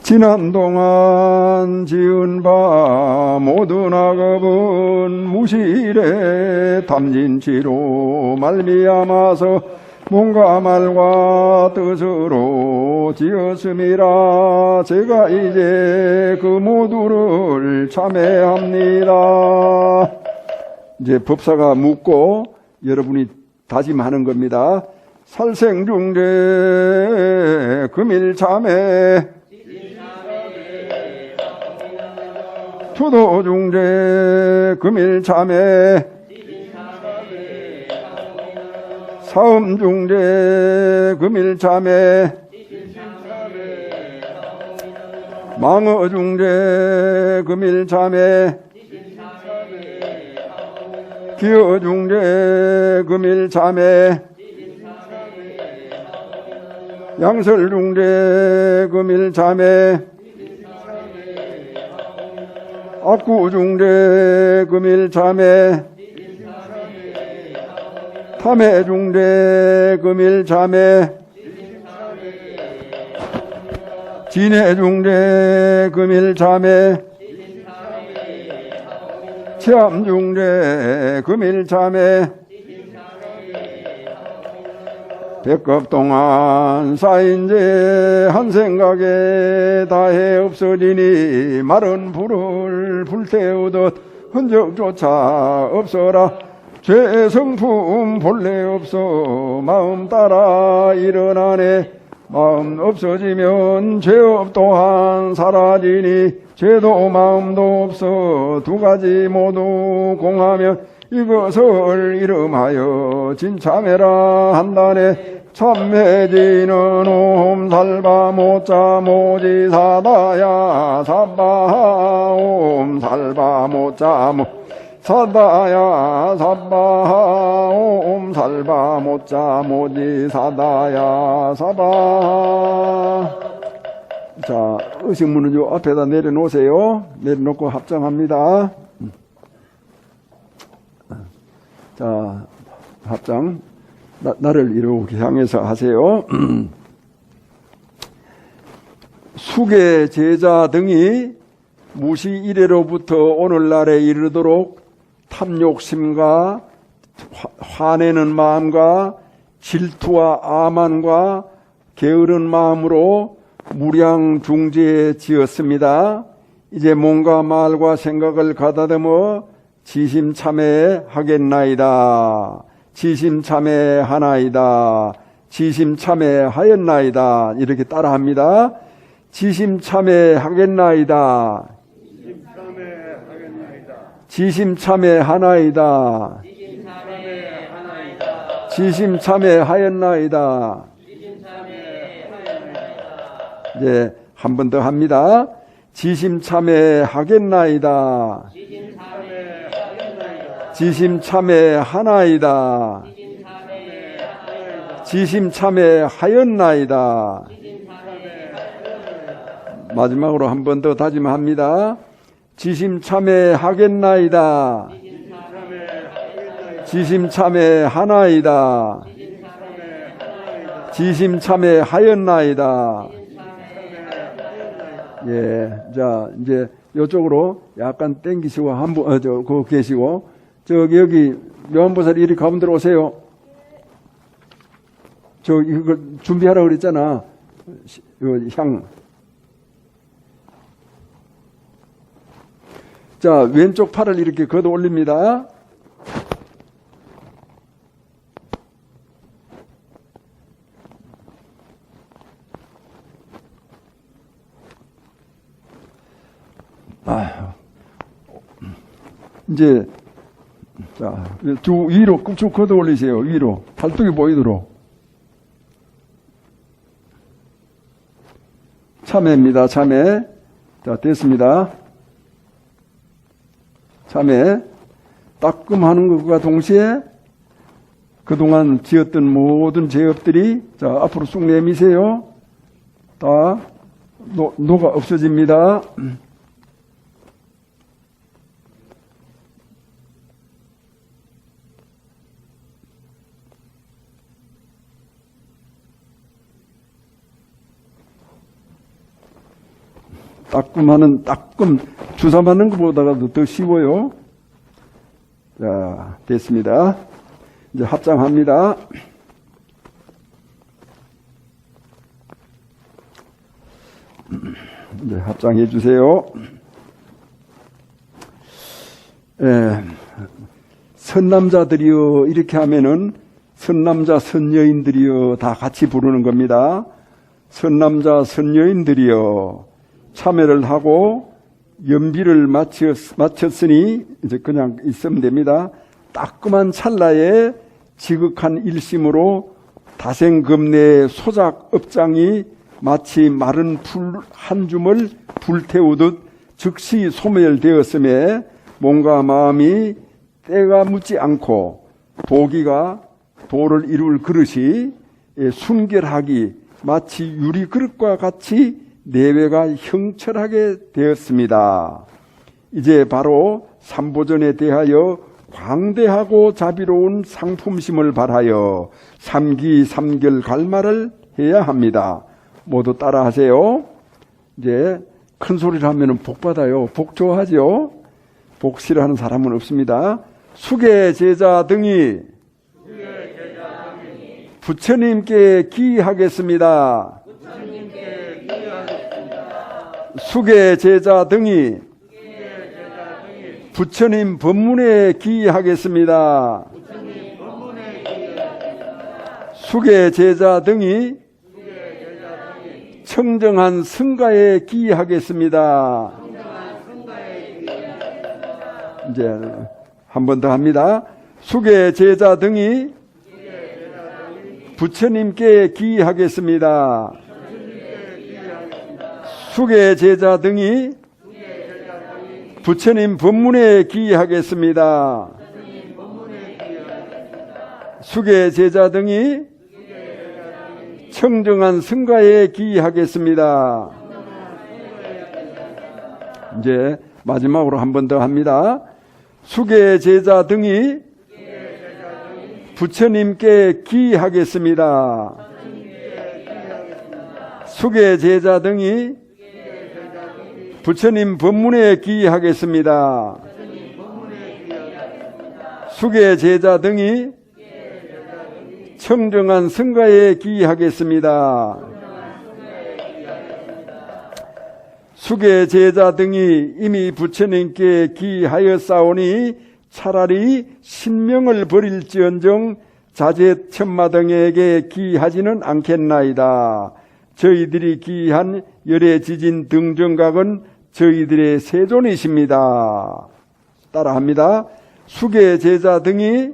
지난 동안 지은 바 모든 악업은 무실에 담진치로 말미암아서 몸과 말과 뜻으로 지었음이라. 제가 이제 그 모두를 참회합니다. 이제 법사가 묻고 여러분이 다짐하는 겁니다. 살생중재 금일참회, 투도중재 금일참회, 사음중재 금일참회, 망어중재 금일참회, 기어중재 금일참회, 양설중재 금일참회, 악구중재 금일참회, 탐해중재 금일참회, 진해중재 금일참회, 체암중재 금일참회, 백급 동안 쌓인죄 한 생각에 다해 없어지니 마른 불을 불태우듯 흔적조차 없어라. 죄의 성품 본래 없어 마음 따라 일어나네. 마음 없어지면 죄업 또한 사라지니 죄도 마음도 없어 두 가지 모두 공하면 이것을 이름하여 진참회라 한다네. 참회지는 옴살바 모자 모지사다야 사바하 옴살바 모자 사다야 사바하 옴살바 모자 모지사다야 사바하. 자, 의식문은 요 앞에다 내려놓으세요. 내려놓고 합장합니다. 자, 합장. 나를 이렇게 향해서 하세요. 수계 제자 등이 무시 이래로부터 오늘날에 이르도록 탐욕심과 화내는 마음과 질투와 아만과 게으른 마음으로 무량중재에 지었습니다. 이제 몸과 말과 생각을 가다듬어 지심참회하겠나이다. 지심참회하나이다. 지심참회하였나이다. 이렇게 따라합니다. 지심참회하겠나이다. 지심참회하나이다. 지심참회하였나이다. 이제 한 번 더 합니다. 지심참회하겠나이다. 지심참회하나이다. 지심참회하였나이다. 마지막으로 한 번 더 다짐합니다. 지심참회하겠나이다. 지심참회하나이다. 지심참회하였나이다. 예, 자 이제 이쪽으로 약간 땡기시고 한번 그거 계시고 여기 묘한보살 이리 가운데로 오세요. 이거 준비하라고 그랬잖아. 향. 자, 왼쪽 팔을 이렇게 걷어 올립니다. 이제 자, 위로 쭉 걷어 올리세요. 위로 팔뚝이 보이도록. 참회입니다. 참회. 자, 됐습니다. 참회. 따끔하는 것과 동시에 그동안 지었던 모든 죄업들이 자 앞으로 쑥 내미세요. 다 녹아 없어집니다. 따끔 주사 맞는 것보다도 더 쉬워요. 자, 됐습니다. 이제 합장합니다. 이제 합장해 주세요. 선남자들이여, 이렇게 하면은 선남자 선여인들이여 다 같이 부르는 겁니다. 선남자 선여인들이여, 참회를 하고 연비를 마쳤으니 이제 그냥 있으면 됩니다. 따끔한 찰나에 지극한 일심으로 다생금내의 소작업장이 마치 마른 풀 한 줌을 불태우듯 즉시 소멸되었음에 몸과 마음이 때가 묻지 않고 도기가 도를 이룰 그릇이 순결하기 마치 유리 그릇과 같이 내외가 형철하게 되었습니다. 이제 바로 삼보전에 대하여 광대하고 자비로운 상품심을 발하여 삼기삼결 갈말을 해야 합니다. 모두 따라하세요. 이제 큰 소리를 하면 복 받아요. 복 좋아하죠? 복 싫어하는 사람은 없습니다. 수계 제자 등이 부처님께 기하겠습니다. 수계 제자 등이 부처님 법문에 기하겠습니다. 수계 제자 등이 청정한 승가에 기하겠습니다. 이제 한 번 더 합니다. 수계 제자 등이 부처님께 기하겠습니다. 수계 제자 등이 부처님 법문에 기하겠습니다. 수계 제자 등이 청정한 승가에 기하겠습니다. 이제 마지막으로 한 번 더 합니다. 수계 제자 등이 부처님께 기하겠습니다. 수계 제자 등이 부처님 법문에 기하겠습니다. 수계 제자 등이 청정한 승가에 기하겠습니다. 수계 제자 등이 이미 부처님께 기하였사오니 차라리 신명을 버릴지언정 자제천마등에게 기하지는 않겠나이다. 저희들이 기한 열애지진 등정각은 저희들의 세존이십니다. 따라합니다. 수계 제자 등이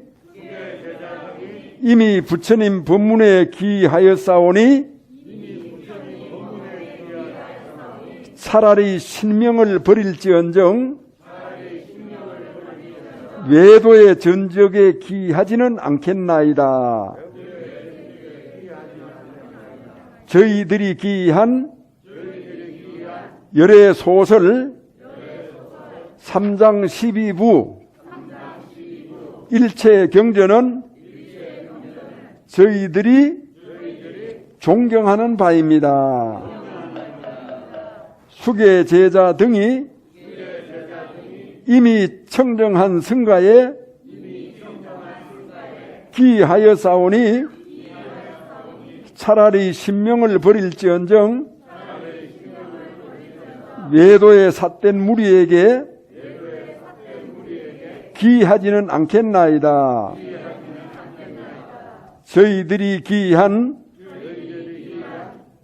이미 부처님 법문에 기하였사오니 차라리 신명을 버릴지언정 외도의 전적에 기하지는 않겠나이다. 저희들이 기한 열애 소설 3장 12부 일체 경전은 저희들이 존경하는 바입니다. 수계 제자 등이 이미 청정한 승가에 기하였사오니 차라리 신명을 버릴지언정 외도에 삿된 무리에게 기하지는 않겠나이다. 저희들이 기한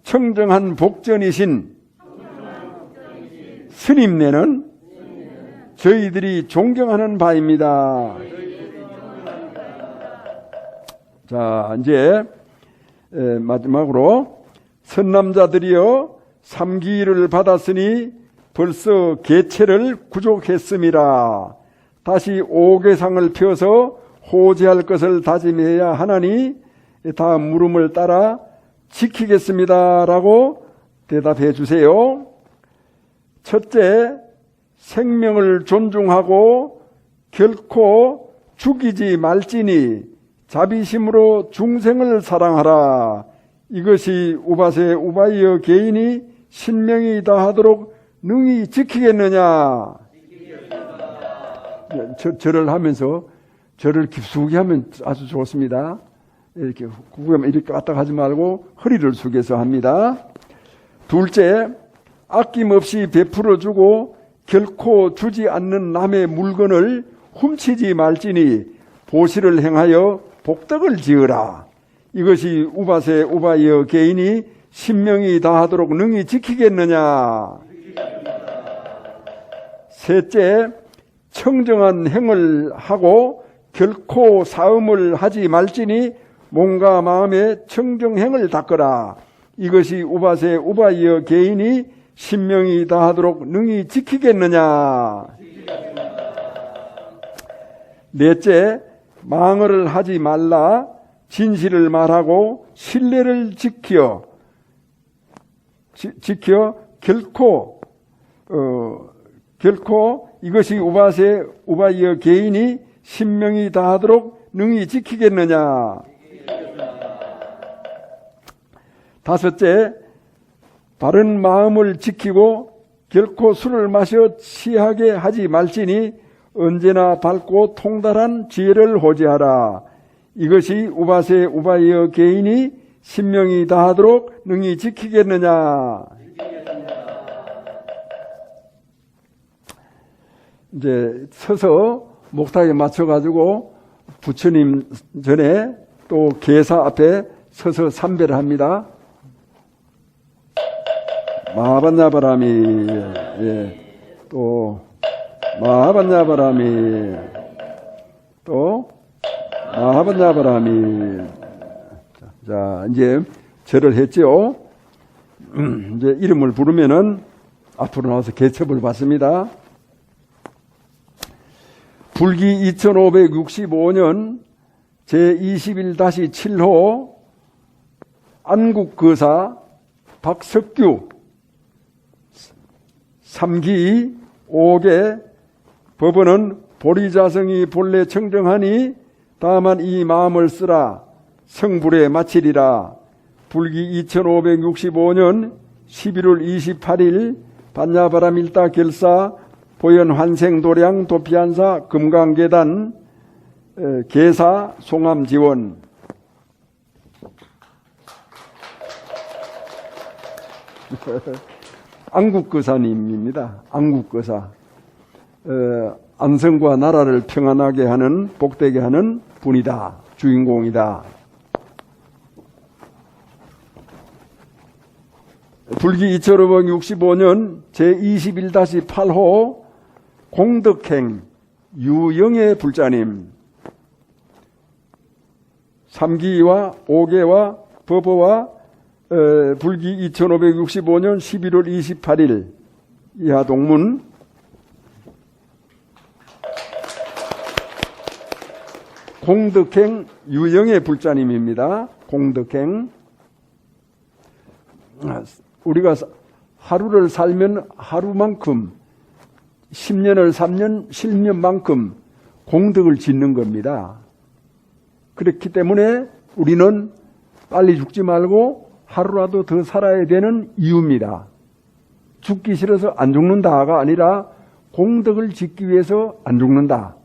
청정한 복전이신 스님네는 저희들이 존경하는 바입니다. 자, 이제 마지막으로 선남자들이여 삼기를 받았으니 벌써 계체를 구족했음이라. 다시 오계상을 펴서 호지할 것을 다짐해야 하나니 다음 물음을 따라 지키겠습니다 라고 대답해 주세요. 첫째, 생명을 존중하고 결코 죽이지 말지니 자비심으로 중생을 사랑하라. 이것이 우바세 우바이어 개인이 신명이 다하도록 능히 지키겠느냐? 절을 하면서 절을 깊숙이 하면 아주 좋습니다. 이렇게 구부하면 이렇게 왔다 가지 말고 허리를 숙여서 합니다. 둘째, 아낌없이 베풀어주고 결코 주지 않는 남의 물건을 훔치지 말지니 보시를 행하여 복덕을 지으라. 이것이 우바세 우바이어 개인이 신명이 다하도록 능히 지키겠느냐? 셋째, 청정한 행을 하고 결코 사음을 하지 말지니 몸과 마음에 청정행을 닦으라. 이것이 우바세 우바이어 개인이 신명이 다하도록 능히 지키겠느냐? 넷째, 망언을 하지 말라. 진실을 말하고 신뢰를 지켜 결코 이것이 우바세 우바이어 개인이 신명이 다하도록 능히 지키겠느냐? 다섯째, 바른 마음을 지키고 결코 술을 마셔 취하게 하지 말지니 언제나 밝고 통달한 지혜를 호지하라. 이것이 우바세 우바이어 개인이 신명이 다하도록 능히 지키겠느냐? 이제 서서 목탁에 맞춰가지고 부처님 전에 또 계사 앞에 서서 삼배를 합니다. 마하반야바라미, 또 마하반야바라미, 또 마하반야바라미. 자, 이제 절을 했죠. 이제 이름을 부르면은 앞으로 나와서 개첩을 받습니다. 불기 2565년 제21-7호 안국거사 박석규 3기 5개 법원은 보리자성이 본래 청정하니 다만 이 마음을 쓰라 성불에 마치리라. 불기 2565년 11월 28일 반야바람일다 결사 보현환생도량 도피한사 금강계단 계사 송암지원. 안국거사님입니다. 안국거사. 안성과 나라를 평안하게 하는 복되게 하는 분이다. 주인공이다. 불기 2565년 제21-8호 공덕행 유영애 불자님 3기와 5개와 법어와 불기 2565년 11월 28일 이하 동문. 공덕행 유영애 불자님입니다. 공덕행. 우리가 하루를 살면 하루만큼 10년을 살면 10년만큼 공덕을 짓는 겁니다. 그렇기 때문에 우리는 빨리 죽지 말고 하루라도 더 살아야 되는 이유입니다. 죽기 싫어서 안 죽는다가 아니라 공덕을 짓기 위해서 안 죽는다.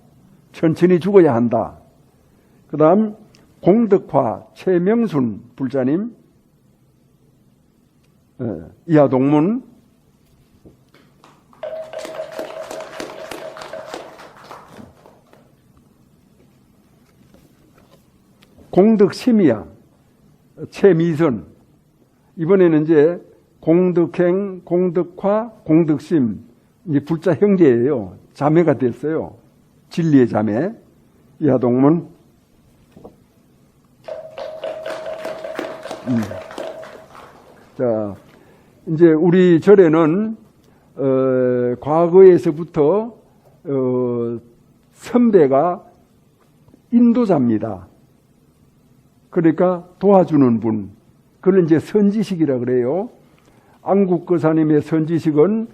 천천히 죽어야 한다. 그 다음 공덕화 최명순 불자님 이하 동문. 공덕심이야 최미선. 이번에는 이제 공덕행, 공덕화, 공덕심 이제 불자 형제예요. 자매가 됐어요. 진리의 자매. 이하 동문. 자, 이제 우리 절에는 과거에서부터 선배가 인도자입니다. 그러니까 도와주는 분. 그걸 이제 선지식이라 그래요. 안국거사님의 선지식은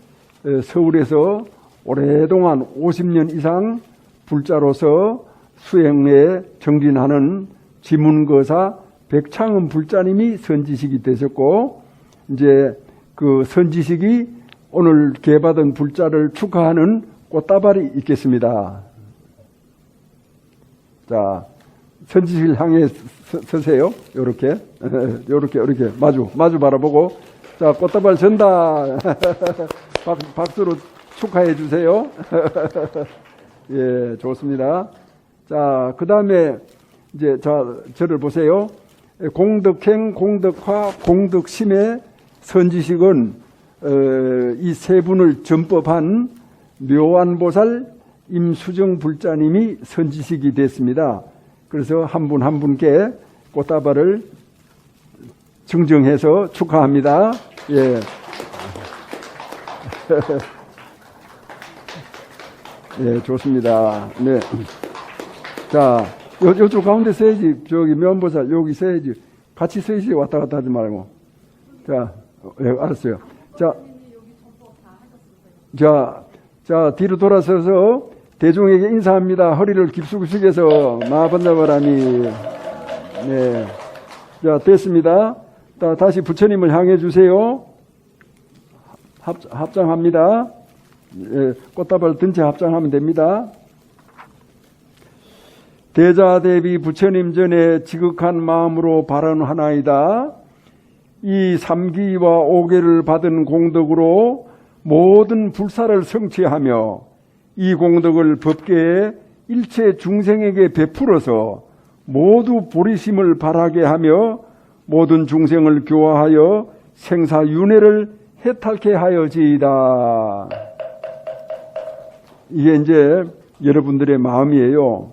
서울에서 오랫동안 50년 이상 불자로서 수행에 정진하는 지문거사 백창은 불자님이 선지식이 되셨고, 이제 그 선지식이 오늘 개받은 불자를 축하하는 꽃다발이 있겠습니다. 자, 선지식을 향해 서세요. 요렇게. 요렇게 마주 바라보고. 자, 꽃다발 전다. 박수로 축하해 주세요. 예, 좋습니다. 자, 그 다음에, 이제, 저를 보세요. 공덕행, 공덕화, 공덕심의 선지식은, 이 세 분을 전법한 묘안보살 임수정 불자님이 선지식이 됐습니다. 그래서 한 분 한 분께 꽃다발을 증정해서 축하합니다. 예. 예, 좋습니다. 네. 자, 요쪽 가운데 서야지. 저기 면보살 여기 서야지. 같이 서야지. 왔다 갔다 하지 말고. 자, 예, 알았어요. 자, 뒤로 돌아서서 대중에게 인사합니다. 허리를 깊숙이숙여서 마반자바람이. 네. 자, 됐습니다. 다시 부처님을 향해 주세요. 합장합니다. 예, 꽃다발 든 채 합장하면 됩니다. 대자대비 부처님 전에 지극한 마음으로 발언하나이다. 이 3기와 5계를 받은 공덕으로 모든 불사를 성취하며 이 공덕을 법계에 일체 중생에게 베풀어서 모두 보리심을 바라게 하며 모든 중생을 교화하여 생사윤회를 해탈케 하여지이다. 이게 이제 여러분들의 마음이에요.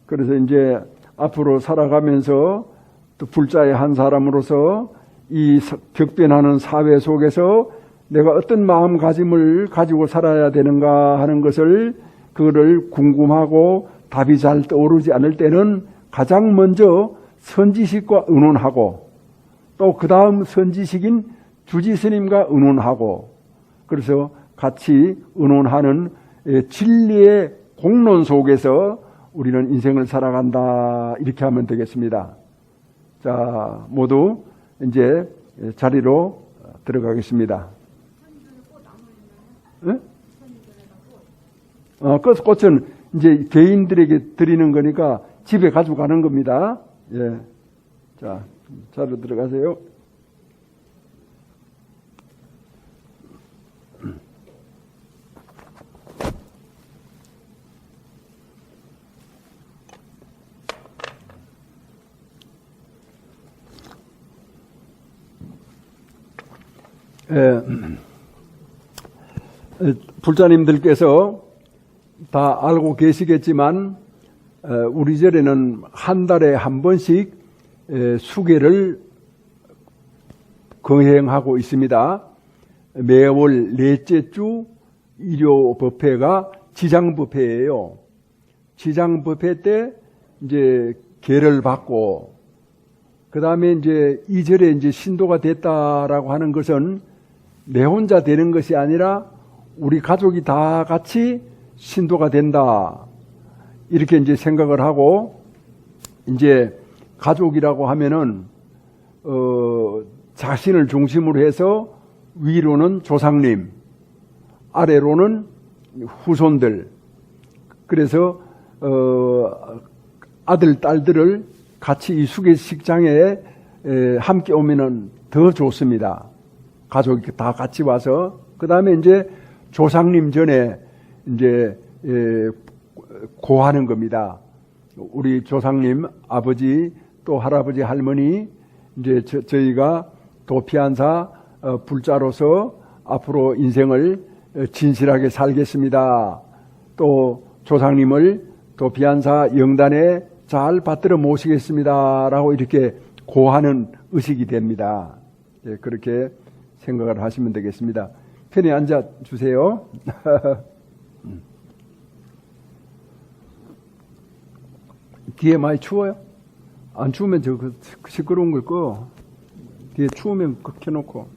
그래서 이제 앞으로 살아가면서 또 불자의 한 사람으로서 이 격변하는 사회 속에서 내가 어떤 마음가짐을 가지고 살아야 되는가 하는 것을 그거를 궁금하고 답이 잘 떠오르지 않을 때는 가장 먼저 선지식과 의논하고 또 그 다음 선지식인 주지스님과 의논하고 그래서 같이 의논하는 진리의 공론 속에서 우리는 인생을 살아간다 이렇게 하면 되겠습니다. 자, 모두 이제 자리로 들어가겠습니다. 네? 꽃은 이제 개인들에게 드리는 거니까 집에 가지고 가는 겁니다. 예. 자, 자리로 들어가세요. 불자님들께서 다 알고 계시겠지만 우리 절에는 한 달에 한 번씩 수계를 거행하고 있습니다. 매월 넷째 주 일요법회가 지장법회예요. 지장법회 때 이제 계를 받고 그 다음에 이제 이 절에 이제 신도가 됐다라고 하는 것은 내 혼자 되는 것이 아니라 우리 가족이 다 같이 신도가 된다. 이렇게 이제 생각을 하고, 이제 가족이라고 하면은, 자신을 중심으로 해서 위로는 조상님, 아래로는 후손들. 그래서, 아들, 딸들을 같이 이 수계식장에 함께 오면은 더 좋습니다. 가족이 다 같이 와서 그 다음에 이제 조상님 전에 이제 고하는 겁니다. 우리 조상님 아버지 또 할아버지 할머니 이제 저희가 도피한사 불자로서 앞으로 인생을 진실하게 살겠습니다. 또 조상님을 도피한사 영단에 잘 받들어 모시겠습니다라고 이렇게 고하는 의식이 됩니다. 그렇게 생각을 하시면 되겠습니다. 편히 앉아 주세요. 뒤에 많이 추워요? 안 추우면 저 시끄러운 걸 꺼. 뒤에 추우면 켜놓고.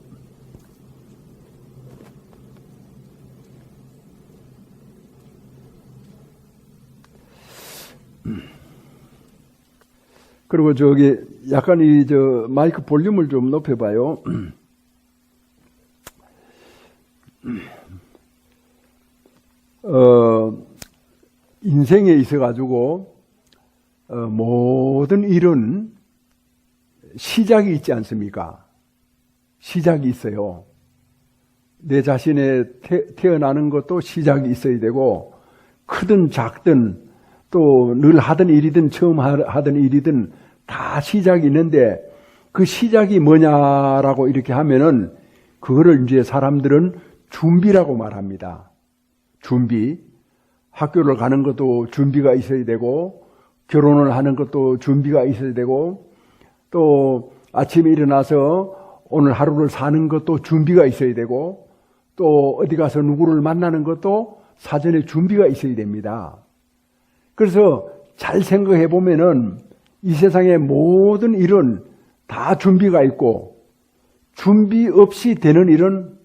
그리고 저기 약간 마이크 볼륨을 좀 높여봐요. 인생에 있어가지고 모든 일은 시작이 있지 않습니까? 시작이 있어요. 내 자신의 태어나는 것도 시작이 있어야 되고, 크든 작든 또 늘 하던 일이든 처음 하던 일이든 다 시작이 있는데, 그 시작이 뭐냐라고 이렇게 하면은 그거를 이제 사람들은 준비라고 말합니다. 준비. 학교를 가는 것도 준비가 있어야 되고, 결혼을 하는 것도 준비가 있어야 되고, 또 아침에 일어나서 오늘 하루를 사는 것도 준비가 있어야 되고, 또 어디 가서 누구를 만나는 것도 사전에 준비가 있어야 됩니다. 그래서 잘 생각해 보면은 이 세상의 모든 일은 다 준비가 있고, 준비 없이 되는 일은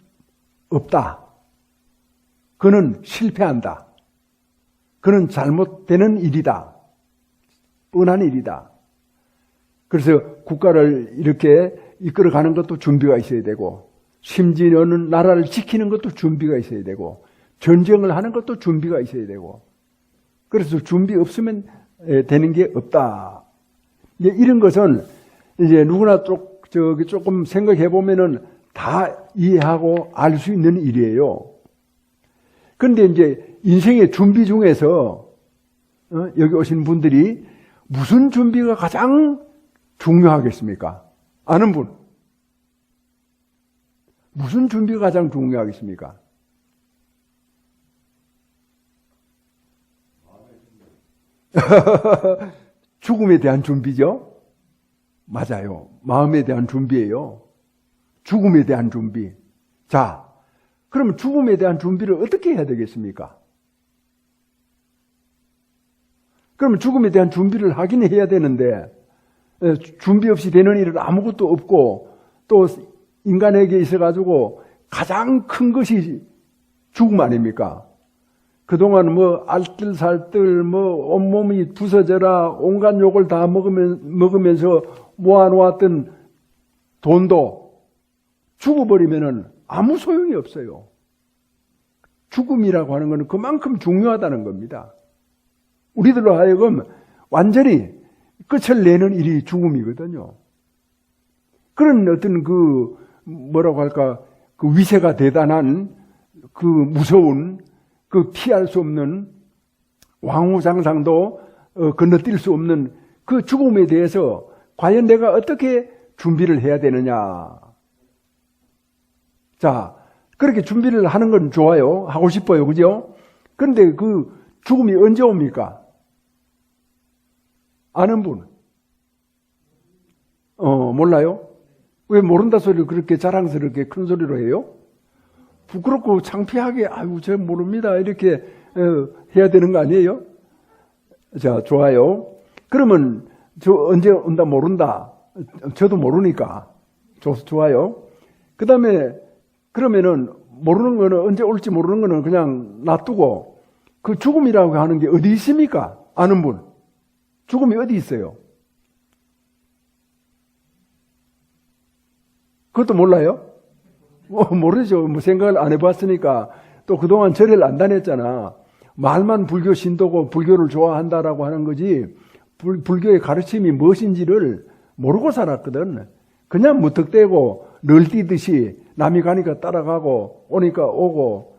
없다. 그는 실패한다. 그는 잘못되는 일이다. 뻔한 일이다. 그래서 국가를 이렇게 이끌어가는 것도 준비가 있어야 되고, 심지어는 나라를 지키는 것도 준비가 있어야 되고, 전쟁을 하는 것도 준비가 있어야 되고, 그래서 준비 없으면 되는 게 없다. 이제 이런 것은 이제 누구나 조금 생각해 보면은 다 이해하고 알 수 있는 일이에요. 그런데 이제 인생의 준비 중에서 여기 오신 분들이 무슨 준비가 가장 중요하겠습니까? 아는 분? 무슨 준비가 가장 중요하겠습니까? 죽음에 대한 준비죠? 맞아요. 마음에 대한 준비예요. 죽음에 대한 준비. 자, 그러면 죽음에 대한 준비를 어떻게 해야 되겠습니까? 그러면 죽음에 대한 준비를 하긴 해야 되는데, 준비 없이 되는 일은 아무것도 없고, 또 인간에게 있어가지고 가장 큰 것이 죽음 아닙니까? 그동안 알뜰살뜰 온몸이 부서져라 온갖 욕을 다 먹으면서 모아놓았던 돈도 죽어버리면은 아무 소용이 없어요. 죽음이라고 하는 것은 그만큼 중요하다는 겁니다. 우리들로 하여금 완전히 끝을 내는 일이 죽음이거든요. 그런 어떤 뭐라고 할까, 그 위세가 대단한, 그 무서운, 그 피할 수 없는, 왕후상상도 건너뛸 수 없는 그 죽음에 대해서 과연 내가 어떻게 준비를 해야 되느냐. 자, 그렇게 준비를 하는 건 좋아요. 하고 싶어요. 그죠? 그런데 그 죽음이 언제 옵니까? 아는 분? 몰라요? 왜 모른다 소리를 그렇게 자랑스럽게 큰 소리로 해요? 부끄럽고 창피하게, 아이고, 저 모릅니다. 이렇게 해야 되는 거 아니에요? 자, 좋아요. 그러면 저 언제 온다 모른다. 저도 모르니까. 좋아요. 그 다음에 그러면은 모르는 거는, 언제 올지 모르는 거는 그냥 놔두고, 그 죽음이라고 하는 게 어디 있습니까? 아는 분. 죽음이 어디 있어요? 그것도 몰라요? 모르죠. 생각을 안 해봤으니까. 또 그동안 절을 안 다녔잖아. 말만 불교 신도고 불교를 좋아한다라고 하는 거지, 불교의 가르침이 무엇인지를 모르고 살았거든. 그냥 무턱대고 널뛰듯이 남이 가니까 따라가고, 오니까 오고,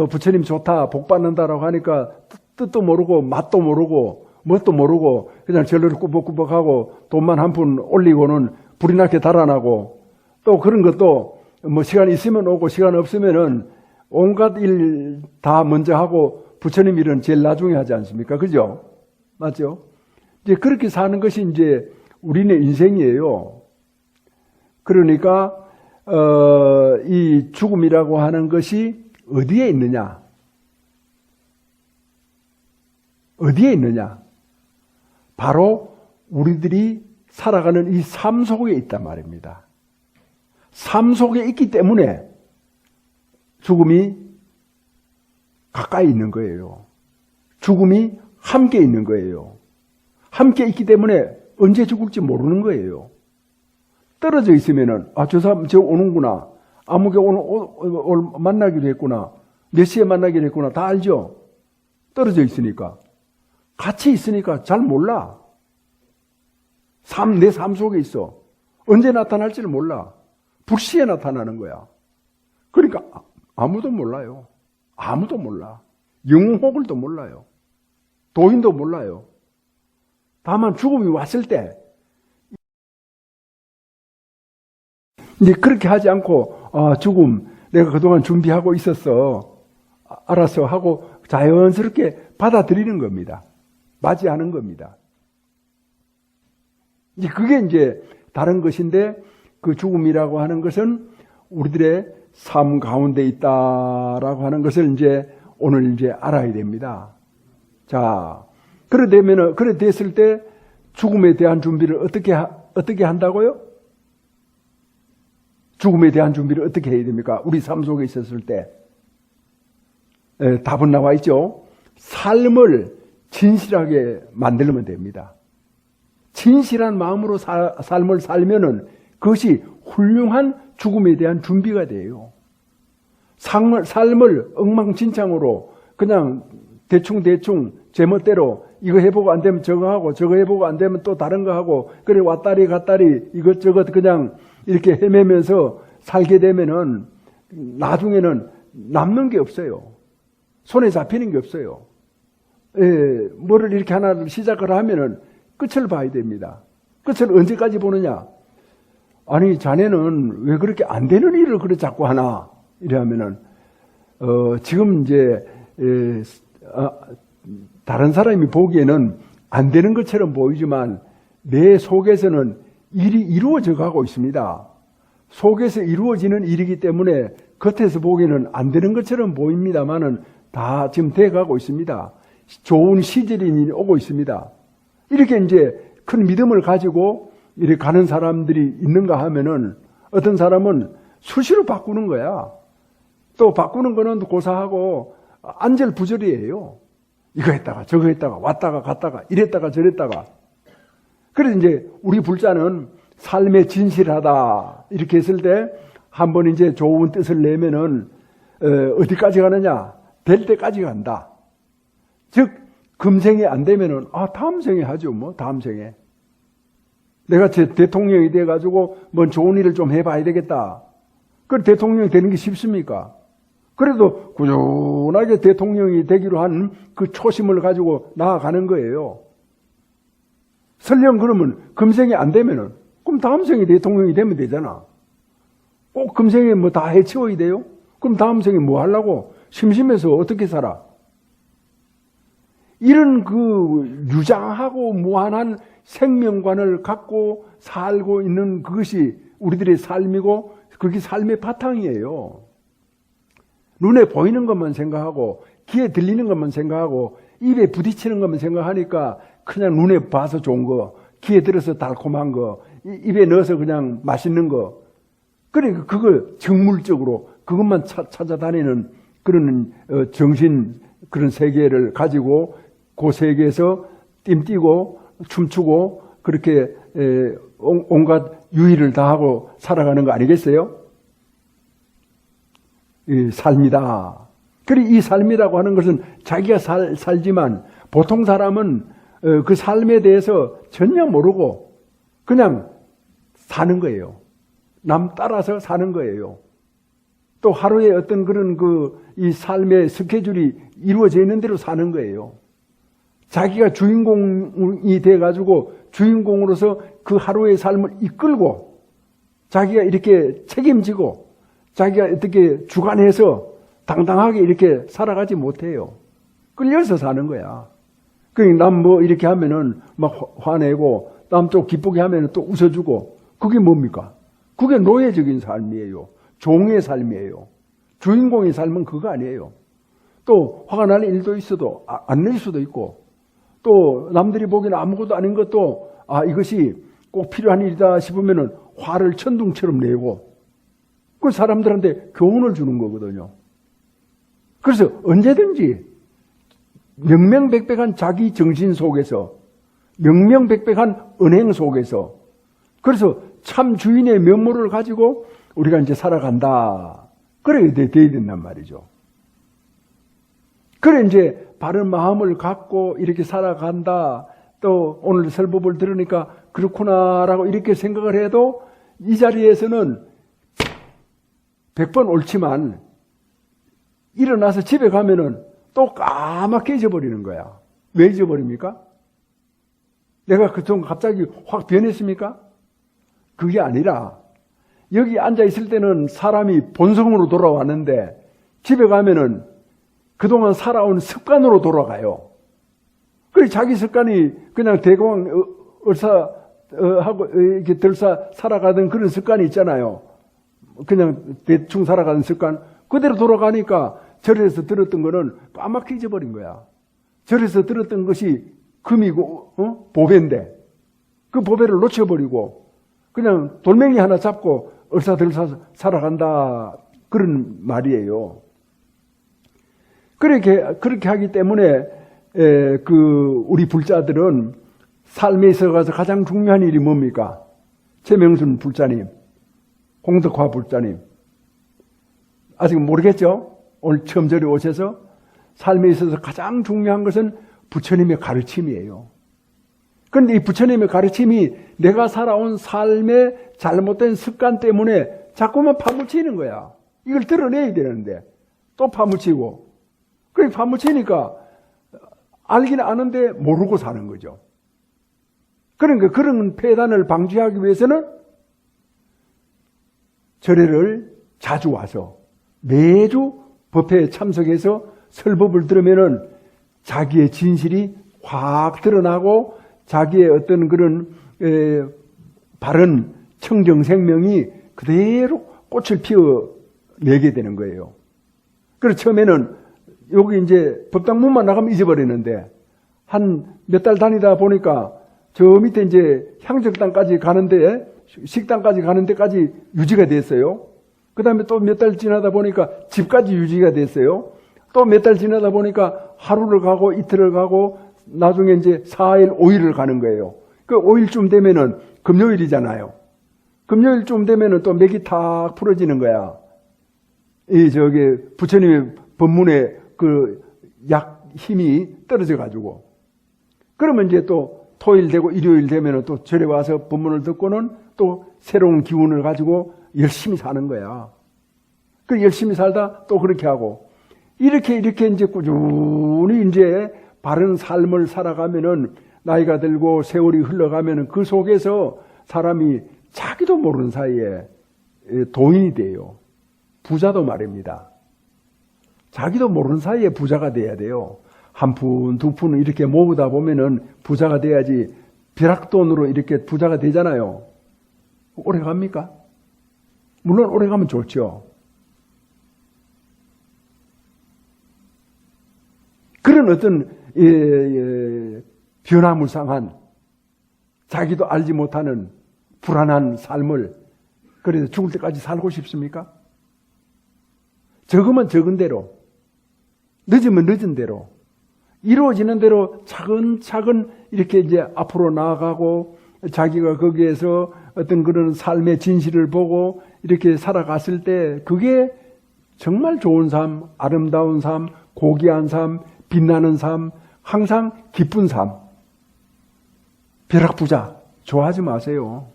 부처님 좋다, 복 받는다라고 하니까 뜻도 모르고 맛도 모르고 뭣도 모르고 그냥 절로를 꾸벅꾸벅하고 돈만 한 푼 올리고는 불이 나게 달아나고, 또 그런 것도 시간 있으면 오고 시간 없으면은 온갖 일 다 먼저 하고 부처님 일은 제일 나중에 하지 않습니까? 그죠? 맞죠? 이제 그렇게 사는 것이 이제 우리네 인생이에요. 그러니까 이 죽음이라고 하는 것이 어디에 있느냐? 어디에 있느냐? 바로 우리들이 살아가는 이 삶 속에 있단 말입니다. 삶 속에 있기 때문에 죽음이 가까이 있는 거예요. 죽음이 함께 있는 거예요. 함께 있기 때문에 언제 죽을지 모르는 거예요. 떨어져 있으면은, 저 사람 저 오는구나. 아무개 오늘 만나기로 했구나. 몇 시에 만나기로 했구나. 다 알죠? 떨어져 있으니까. 같이 있으니까 잘 몰라. 내 삶 속에 있어. 언제 나타날지를 몰라. 불시에 나타나는 거야. 그러니까 아무도 몰라요. 아무도 몰라. 영호글도 몰라요. 도인도 몰라요. 다만 죽음이 왔을 때 이제 그렇게 하지 않고 죽음 내가 그동안 준비하고 있었어. 알았어 하고 자연스럽게 받아들이는 겁니다. 맞이하는 겁니다. 이제 그게 이제 다른 것인데 그 죽음이라고 하는 것은 우리들의 삶 가운데 있다라고 하는 것을 이제 오늘 이제 알아야 됩니다. 자, 그래 됐을 때 죽음에 대한 준비를 어떻게 한다고요? 죽음에 대한 준비를 어떻게 해야 됩니까? 우리 삶 속에 있었을 때. 답은 나와 있죠. 삶을 진실하게 만들면 됩니다. 진실한 마음으로 삶을 살면은 그것이 훌륭한 죽음에 대한 준비가 돼요. 삶을 엉망진창으로 그냥 대충 제멋대로 이거 해보고 안 되면 저거 하고 저거 해보고 안 되면 또 다른 거 하고 그래 왔다리 갔다리 이것저것 그냥 이렇게 헤매면서 살게 되면은 나중에는 남는 게 없어요. 손에 잡히는 게 없어요. 뭐를 이렇게 하나를 시작을 하면은 끝을 봐야 됩니다. 끝을 언제까지 보느냐? 아니 자네는 왜 그렇게 안 되는 일을 그래 자꾸 하나? 이러면은 지금 이제 다른 사람이 보기에는 안 되는 것처럼 보이지만 내 속에서는 일이 이루어져 가고 있습니다. 속에서 이루어지는 일이기 때문에 겉에서 보기에는 안 되는 것처럼 보입니다만은 다 지금 돼 가고 있습니다. 좋은 시절이 오고 있습니다. 이렇게 이제 큰 믿음을 가지고 이렇게 가는 사람들이 있는가 하면은 어떤 사람은 수시로 바꾸는 거야. 또 바꾸는 거는 고사하고 안절부절이에요. 이거 했다가 저거 했다가 왔다가 갔다가 이랬다가 저랬다가. 그래서 이제 우리 불자는 삶에 진실하다 이렇게 했을 때 한번 이제 좋은 뜻을 내면은 어디까지 가느냐? 될 때까지 간다. 즉 금생에 안 되면은 다음 생에 하죠. 뭐 다음 생에. 내가 대통령이 돼 가지고 뭐 좋은 일을 좀 해봐야 되겠다. 그 대통령이 되는 게 쉽습니까? 그래도 꾸준하게 대통령이 되기로 한 그 초심을 가지고 나아가는 거예요. 설령 그러면 금생에 안 되면은 그럼 다음 생에 대통령이 되면 되잖아. 꼭 금생에 뭐 다 해치워야 돼요? 그럼 다음 생에 뭐 하려고? 심심해서 어떻게 살아? 이런 그 유장하고 무한한 생명관을 갖고 살고 있는 그것이 우리들의 삶이고 그게 삶의 바탕이에요. 눈에 보이는 것만 생각하고 귀에 들리는 것만 생각하고 입에 부딪히는 것만 생각하니까 그냥 눈에 봐서 좋은 거, 귀에 들어서 달콤한 거, 입에 넣어서 그냥 맛있는 거. 그러니까 그걸 정물적으로 그것만 찾아다니는 그런 정신 그런 세계를 가지고 그 세계에서 뜀뛰고 춤추고 그렇게 온갖 유의를 다하고 살아가는 거 아니겠어요? 이 삶이다. 그리고 이 삶이라고 하는 것은 자기가 살지만 보통 사람은 그 삶에 대해서 전혀 모르고 그냥 사는 거예요. 남 따라서 사는 거예요. 또 하루에 어떤 그런 이 삶의 스케줄이 이루어져 있는 대로 사는 거예요. 자기가 주인공이 돼가지고 주인공으로서 그 하루의 삶을 이끌고 자기가 이렇게 책임지고 자기가 어떻게 주관해서 당당하게 이렇게 살아가지 못해요. 끌려서 사는 거야. 그러니까 남 뭐 이렇게 하면은 막 화내고 남 또 기쁘게 하면은 또 웃어주고 그게 뭡니까? 그게 노예적인 삶이에요. 종의 삶이에요. 주인공의 삶은 그거 아니에요. 또 화가 나는 일도 있어도 안 낼 수도 있고 또 남들이 보기에는 아무것도 아닌 것도 이것이 꼭 필요한 일이다 싶으면은 화를 천둥처럼 내고 그 사람들한테 교훈을 주는 거거든요. 그래서 언제든지 명명백백한 자기 정신 속에서 명명백백한 은행 속에서 그래서 참 주인의 면모를 가지고 우리가 이제 살아간다. 그래 돼야 된단 말이죠. 그래 이제 바른 마음을 갖고 이렇게 살아간다. 또 오늘 설법을 들으니까 그렇구나라고 이렇게 생각을 해도 이 자리에서는 100번 옳지만 일어나서 집에 가면은 또 까맣게 잊어버리는 거야. 왜 잊어버립니까? 내가 그동안 갑자기 확 변했습니까? 그게 아니라 여기 앉아 있을 때는 사람이 본성으로 돌아왔는데 집에 가면은 그동안 살아온 습관으로 돌아가요. 그래 자기 습관이 그냥 대공황 하고 이렇게 들사 살아가던 그런 습관이 있잖아요. 그냥 대충 살아가는 습관 그대로 돌아가니까 절에서 들었던 거는 까맣게 잊어버린 거야. 절에서 들었던 것이 금이고 보배인데 그 보배를 놓쳐버리고 그냥 돌멩이 하나 잡고 얼사들사 살아간다 그런 말이에요. 그렇게 하기 때문에 우리 불자들은 삶에 있어서 가장 중요한 일이 뭡니까? 최명순 불자님, 홍덕화 불자님 아직 모르겠죠? 오늘 처음 절에 오셔서 삶에 있어서 가장 중요한 것은 부처님의 가르침이에요. 그런데 이 부처님의 가르침이 내가 살아온 삶의 잘못된 습관 때문에 자꾸만 파묻히는 거야. 이걸 드러내야 되는데 또 파묻히고 그렇게 파묻히니까 알긴 아는데 모르고 사는 거죠. 그러니까 그런 폐단을 방지하기 위해서는 절에를 자주 와서 매주 법회에 참석해서 설법을 들으면은 자기의 진실이 확 드러나고 자기의 어떤 그런 바른 청정 생명이 그대로 꽃을 피워내게 되는 거예요. 그래서 처음에는 여기 이제 법당문만 나가면 잊어버리는데 한 몇 달 다니다 보니까 저 밑에 이제 향적당까지 가는데 식당까지 가는 데까지 유지가 됐어요. 그 다음에 또 몇 달 지나다 보니까 집까지 유지가 됐어요. 또 몇 달 지나다 보니까 하루를 가고 이틀을 가고 나중에 이제 4일, 5일을 가는 거예요. 그 5일쯤 되면은 금요일이잖아요. 금요일쯤 되면은 또 맥이 탁 풀어지는 거야. 부처님의 법문에 그 약 힘이 떨어져 가지고. 그러면 이제 또 토요일 되고 일요일 되면은 또 절에 와서 법문을 듣고는 또 새로운 기운을 가지고 열심히 사는 거야. 그 열심히 살다 또 그렇게 하고. 이렇게 이제 꾸준히 이제 바른 삶을 살아가면은 나이가 들고 세월이 흘러가면은 그 속에서 사람이 자기도 모르는 사이에 도인이 돼요. 부자도 말입니다. 자기도 모르는 사이에 부자가 돼야 돼요. 한 푼, 두 푼 이렇게 모으다 보면은 부자가 돼야지 벼락돈으로 이렇게 부자가 되잖아요. 오래 갑니까? 물론 오래 가면 좋죠. 그런 어떤 변화무쌍한 자기도 알지 못하는 불안한 삶을 그래서 죽을 때까지 살고 싶습니까? 적으면 적은 대로, 늦으면 늦은 대로, 이루어지는 대로 차근차근 이렇게 이제 앞으로 나아가고 자기가 거기에서 어떤 그런 삶의 진실을 보고 이렇게 살아갔을 때 그게 정말 좋은 삶, 아름다운 삶, 고귀한 삶, 빛나는 삶, 항상 기쁜 삶. 벼락부자 좋아하지 마세요.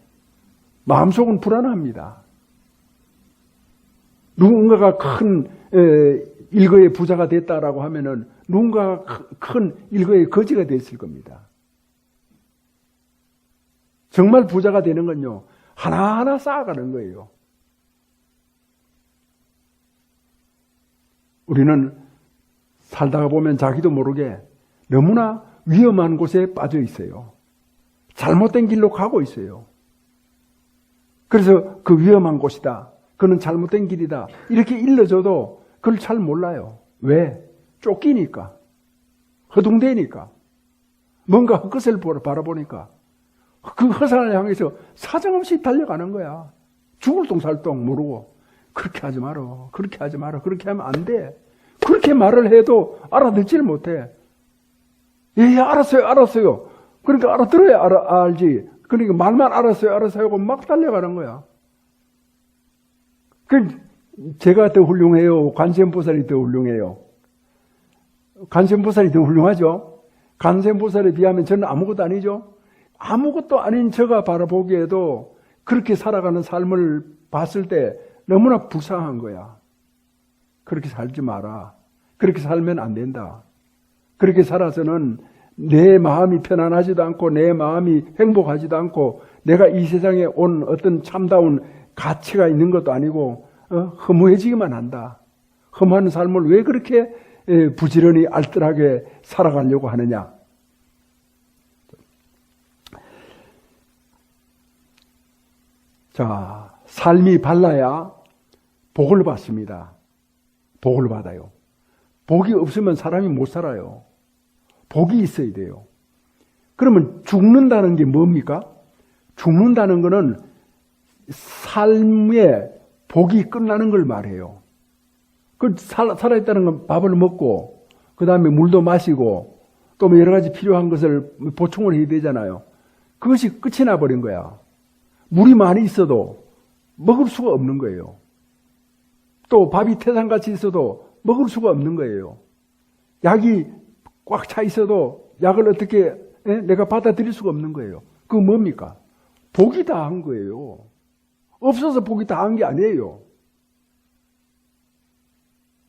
마음속은 불안합니다. 누군가가 큰 일거의 부자가 됐다라고 하면은 누군가가 큰 일거의 거지가 됐을 겁니다. 정말 부자가 되는 건요, 하나하나 쌓아가는 거예요. 우리는 살다가 보면 자기도 모르게 너무나 위험한 곳에 빠져 있어요. 잘못된 길로 가고 있어요. 그래서 그 위험한 곳이다, 그는 잘못된 길이다 이렇게 일러줘도 그걸 잘 몰라요. 왜? 쫓기니까, 허둥대니까, 뭔가 헛것을 바라보니까 그 허산을 향해서 사정없이 달려가는 거야. 죽을 똥살똥 모르고. 그렇게 하지 마라, 그렇게 하지 마라, 그렇게 하면 안 돼. 그렇게 말을 해도 알아듣지를 못해. 예, 알았어요. 그러니까 알아들어야 알지. 그러니까 말만 알았어요 하고 막 달려가는 거야. 그 제가 더 훌륭해요? 관세음보살이 더 훌륭해요? 관세음보살이 더 훌륭하죠? 관세음보살에 비하면 저는 아무것도 아니죠? 아무것도 아닌 저가 바라보기에도 그렇게 살아가는 삶을 봤을 때 너무나 불쌍한 거야. 그렇게 살지 마라. 그렇게 살면 안 된다. 그렇게 살아서는 내 마음이 편안하지도 않고 내 마음이 행복하지도 않고 내가 이 세상에 온 어떤 참다운 가치가 있는 것도 아니고 허무해지기만 한다. 허무한 삶을 왜 그렇게 부지런히 알뜰하게 살아가려고 하느냐. 자, 삶이 발라야 복을 받습니다. 복을 받아요. 복이 없으면 사람이 못 살아요. 복이 있어야 돼요. 그러면 죽는다는 게 뭡니까? 죽는다는 것은 삶의 복이 끝나는 걸 말해요. 살아있다는 건 밥을 먹고, 그 다음에 물도 마시고, 또 여러 가지 필요한 것을 보충을 해야 되잖아요. 그것이 끝이 나버린 거야. 물이 많이 있어도 먹을 수가 없는 거예요. 또 밥이 태산같이 있어도 먹을 수가 없는 거예요. 약이 꽉 차 있어도 약을 어떻게 내가 받아들일 수가 없는 거예요. 그거 뭡니까? 복이 다한 거예요. 없어서 복이 다한 게 아니에요.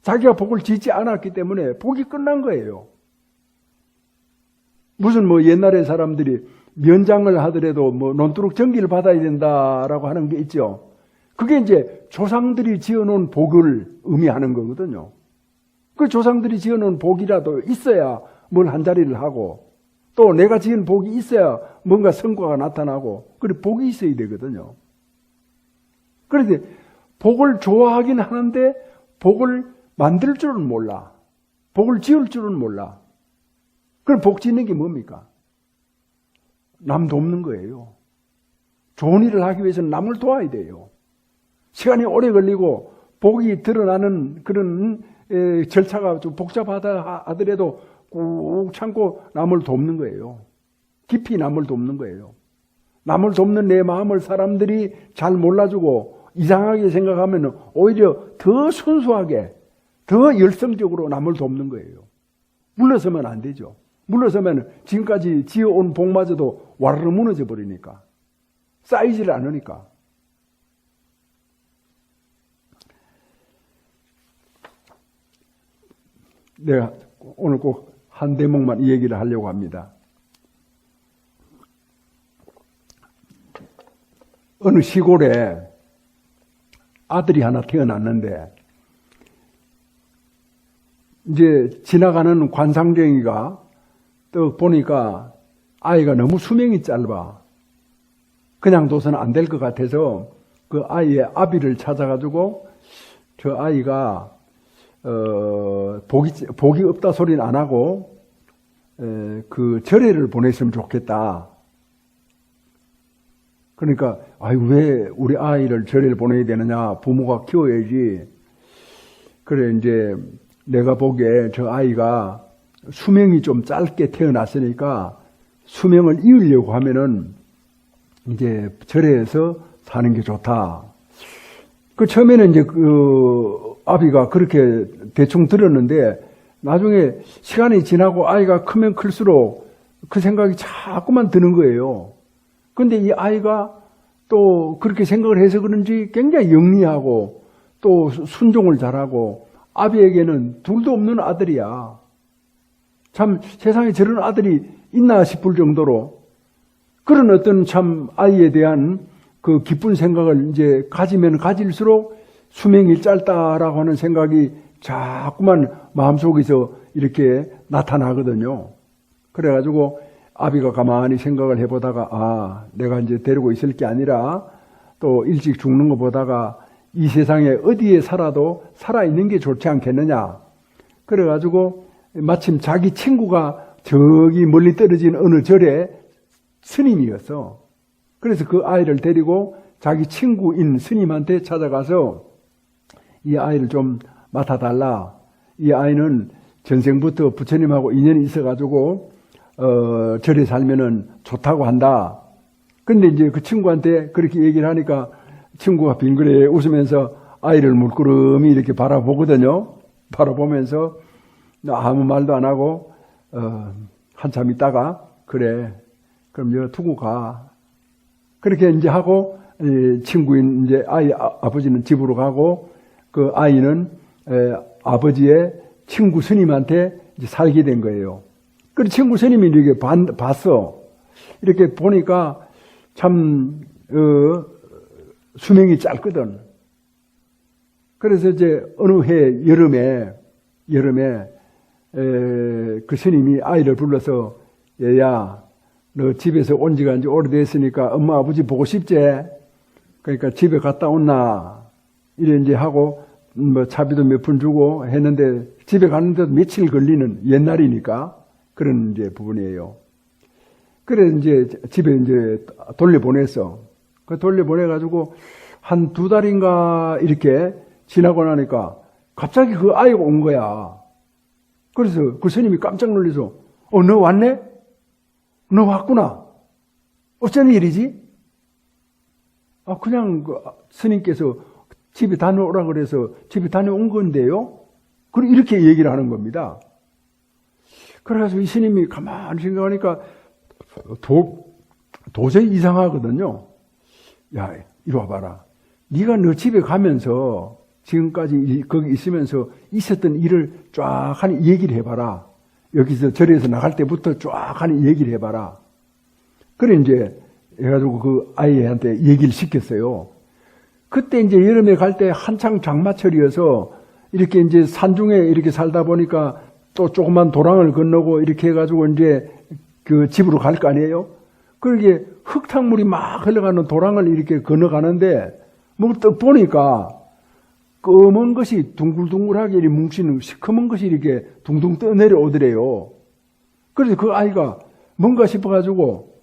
자기가 복을 짓지 않았기 때문에 복이 끝난 거예요. 무슨 옛날에 사람들이 면장을 하더라도 논두룩 전기를 받아야 된다라고 하는 게 있죠. 그게 이제 조상들이 지어놓은 복을 의미하는 거거든요. 그 조상들이 지어놓은 복이라도 있어야 뭘 한 자리를 하고 또 내가 지은 복이 있어야 뭔가 성과가 나타나고 그래 복이 있어야 되거든요. 그런데 복을 좋아하긴 하는데 복을 만들 줄은 몰라. 복을 지을 줄은 몰라. 그럼 복 짓는 게 뭡니까? 남 돕는 거예요. 좋은 일을 하기 위해서는 남을 도와야 돼요. 시간이 오래 걸리고 복이 드러나는 그런 절차가 좀 복잡하다 하더라도 꾹 참고 남을 돕는 거예요. 깊이 남을 돕는 거예요. 남을 돕는 내 마음을 사람들이 잘 몰라주고 이상하게 생각하면 오히려 더 순수하게 더 열성적으로 남을 돕는 거예요. 물러서면 안 되죠. 물러서면 지금까지 지어온 복마저도 와르르 무너져 버리니까. 쌓이지를 않으니까. 내가 오늘 꼭 한 대목만 이 얘기를 하려고 합니다. 어느 시골에 아들이 하나 태어났는데 이제 지나가는 관상쟁이가 또 보니까 아이가 너무 수명이 짧아. 그냥 둬서는 안 될 것 같아서 그 아이의 아비를 찾아가지고 저 아이가 복이 없다 소리는 안 하고 그 절에를 보냈으면 좋겠다. 그러니까 왜 우리 아이를 절에를 보내야 되느냐? 부모가 키워야지. 그래 이제 내가 보기에 저 아이가 수명이 좀 짧게 태어났으니까 수명을 이으려고 하면은 이제 절에서 사는 게 좋다. 그 처음에는 이제 그 아비가 그렇게 대충 들었는데 나중에 시간이 지나고 아이가 크면 클수록 그 생각이 자꾸만 드는 거예요. 근데 이 아이가 또 그렇게 생각을 해서 그런지 굉장히 영리하고 또 순종을 잘하고 아비에게는 둘도 없는 아들이야. 참 세상에 저런 아들이 있나 싶을 정도로 그런 어떤 참 아이에 대한 그 기쁜 생각을 이제 가지면 가질수록 수명이 짧다라고 하는 생각이 자꾸만 마음속에서 이렇게 나타나거든요. 그래가지고 아비가 가만히 생각을 해보다가 내가 이제 데리고 있을 게 아니라 또 일찍 죽는 거 보다가 이 세상에 어디에 살아도 살아있는 게 좋지 않겠느냐. 그래가지고 마침 자기 친구가 저기 멀리 떨어진 어느 절에 스님이었어. 그래서 그 아이를 데리고 자기 친구인 스님한테 찾아가서 이 아이를 좀 맡아달라. 이 아이는 전생부터 부처님하고 인연이 있어가지고 절에 살면은 좋다고 한다. 근데 이제 그 친구한테 그렇게 얘기를 하니까 친구가 빙그레 웃으면서 아이를 물끄러미 이렇게 바라보거든요. 바라보면서 아무 말도 안 하고 한참 있다가 그래 그럼 여 두고 가. 그렇게 이제 하고 친구인 이제 아버지는 집으로 가고 그 아이는 아버지의 친구 스님한테 이제 살게 된 거예요. 그 친구 스님이 이렇게 봤어. 이렇게 보니까 참 수명이 짧거든. 그래서 이제 어느 해 여름에 그 스님이 아이를 불러서 얘야 너 집에서 온 지가 이제 오래됐으니까 엄마 아버지 보고 싶지? 그러니까 집에 갔다 온나 이래 이제 하고 뭐 차비도 몇 푼 주고 했는데 집에 가는데도 며칠 걸리는 옛날이니까 그런 이제 부분이에요. 그래 이제 집에 이제 돌려보냈어. 그 돌려보내가지고 한 2달인가 이렇게 지나고 나니까 갑자기 그 아이가 온 거야. 그래서 그 스님이 깜짝 놀라서 너 왔네? 너 왔구나. 어쩐 일이지? 그냥 그 스님께서 집에 다녀오라 그래서 집에 다녀온 건데요. 그리고 이렇게 얘기를 하는 겁니다. 그래서 이 스님이 가만히 생각하니까 도저히 이상하거든요. 야, 이리 와봐라. 네가 너 집에 가면서 지금까지 거기 있으면서 있었던 일을 쫙 하니 얘기를 해봐라. 여기서 절에서 나갈 때부터 쫙 하니 얘기를 해봐라. 그래 이제 해가지고 그 아이한테 얘기를 시켰어요. 그때 이제 여름에 갈 때 한창 장마철이어서 이렇게 이제 산중에 이렇게 살다 보니까 또 조그만 도랑을 건너고 이렇게 해가지고 이제 그 집으로 갈 거 아니에요? 그러게 흙탕물이 막 흘러가는 도랑을 이렇게 건너가는데 뭐 딱 보니까 검은 것이 둥글둥글하게 이렇게 뭉치는 시커먼 것이 이렇게 둥둥 떠내려오더래요. 그래서 그 아이가 뭔가 싶어가지고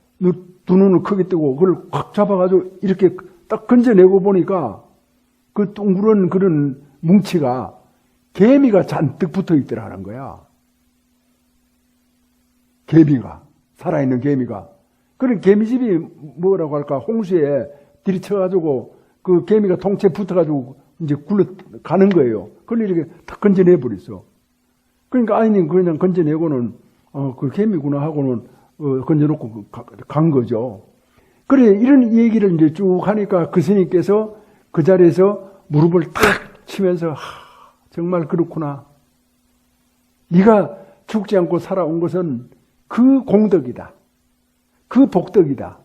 두 눈을 크게 뜨고 그걸 확 잡아가지고 이렇게 딱 건져내고 보니까 그 둥그런 그런 뭉치가 개미가 잔뜩 붙어 있더라는 거야. 개미가, 살아있는 개미가. 그런 개미집이 뭐라고 할까, 홍수에 들이쳐가지고 그 개미가 통째에 붙어가지고 이제 굴러가는 거예요. 그걸 이렇게 탁 건져내버렸어. 그러니까 아이는 그냥 건져내고는, 그 개미구나 하고는, 건져놓고 간 거죠. 그래, 이런 얘기를 이제 쭉 하니까 그 스님께서 그 자리에서 무릎을 탁 치면서, 정말 그렇구나. 네가 죽지 않고 살아온 것은 그 공덕이다. 그 복덕이다.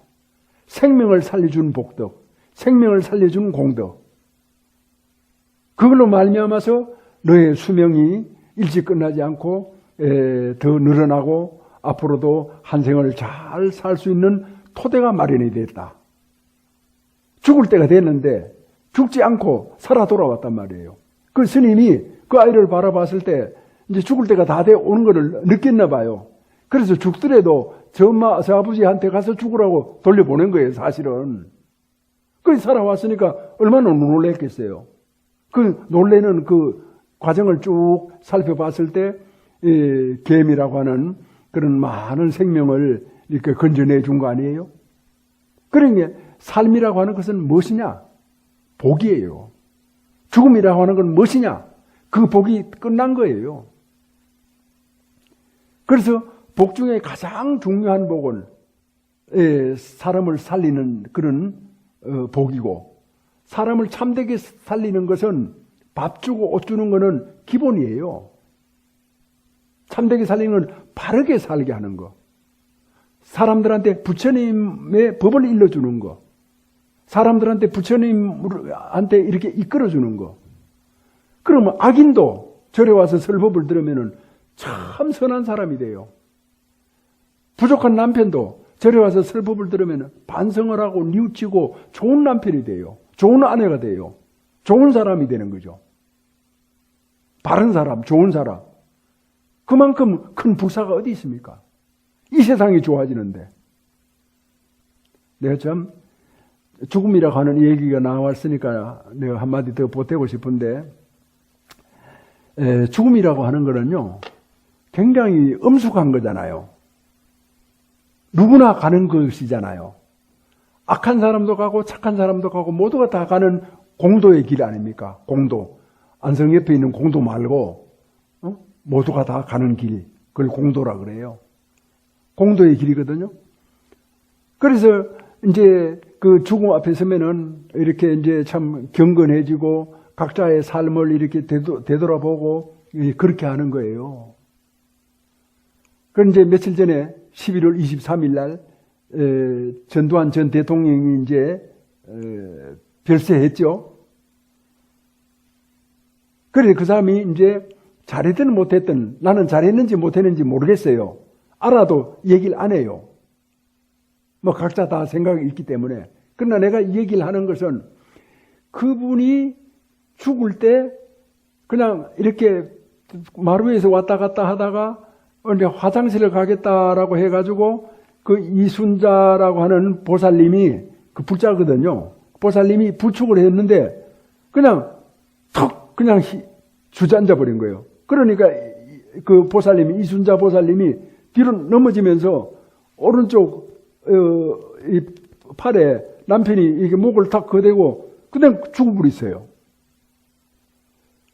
생명을 살려준 복덕, 생명을 살려준 공덕. 그걸로 말미암아서 너의 수명이 일찍 끝나지 않고 더 늘어나고 앞으로도 한 생을 잘 살 수 있는 토대가 마련이 됐다. 죽을 때가 됐는데 죽지 않고 살아 돌아왔단 말이에요. 그 스님이 그 아이를 바라봤을 때 이제 죽을 때가 다 돼 오는 것을 느꼈나 봐요. 그래서 죽더라도 저 엄마, 저 아버지한테 가서 죽으라고 돌려보낸 거예요, 사실은. 그 살아왔으니까 얼마나 놀랬겠어요. 그 놀래는 그 과정을 쭉 살펴봤을 때, 개미라고 하는 그런 많은 생명을 이렇게 건져내 준 거 아니에요? 그러니까 삶이라고 하는 것은 무엇이냐? 복이에요. 죽음이라고 하는 건 무엇이냐? 그 복이 끝난 거예요. 그래서 복 중에 가장 중요한 복은 사람을 살리는 그런 복이고, 사람을 참되게 살리는 것은 밥 주고 옷 주는 것은 기본이에요. 참되게 살리는 건 바르게 살게 하는 거. 사람들한테 부처님의 법을 일러주는 거. 사람들한테 부처님한테 이렇게 이끌어주는 거. 그러면 악인도 절에 와서 설법을 들으면 참 선한 사람이 돼요. 부족한 남편도 절에 와서 설법을 들으면 반성을 하고 뉘우치고 좋은 남편이 돼요. 좋은 아내가 돼요. 좋은 사람이 되는 거죠. 바른 사람, 좋은 사람. 그만큼 큰 부사가 어디 있습니까? 이 세상이 좋아지는데. 내가 참 죽음이라고 하는 얘기가 나왔으니까 내가 한마디 더 보태고 싶은데, 죽음이라고 하는 거는요, 굉장히 엄숙한 거잖아요. 누구나 가는 것이잖아요. 악한 사람도 가고 착한 사람도 가고 모두가 다 가는 공도의 길 아닙니까? 공도. 안성 옆에 있는 공도 말고 모두가 다 가는 길. 그걸 공도라 그래요. 공도의 길이거든요. 그래서 이제 그 죽음 앞에 서면은 이렇게 이제 참 경건해지고 각자의 삶을 이렇게 되돌아보고 그렇게 하는 거예요. 그런데 이제 며칠 전에 11월 23일 날 전두환 전 대통령이 이제 별세했죠. 그래 그 사람이 이제 잘했든 못했든 나는 잘했는지 못했는지 모르겠어요. 알아도 얘기를 안 해요. 뭐 각자 다 생각이 있기 때문에. 그러나 내가 이 얘기를 하는 것은 그분이 죽을 때 그냥 이렇게 마루 위에서 왔다 갔다 하다가 이제 화장실을 가겠다라고 해가지고 그 이순자라고 하는 보살님이 그 불자거든요. 보살님이 부축을 했는데 그냥 턱 그냥 주저앉아 버린 거예요. 그러니까 그 보살님이 이순자 보살님이 뒤로 넘어지면서 오른쪽 이 팔에 남편이 이게 목을 탁 거대고 그냥 죽어버렸어요.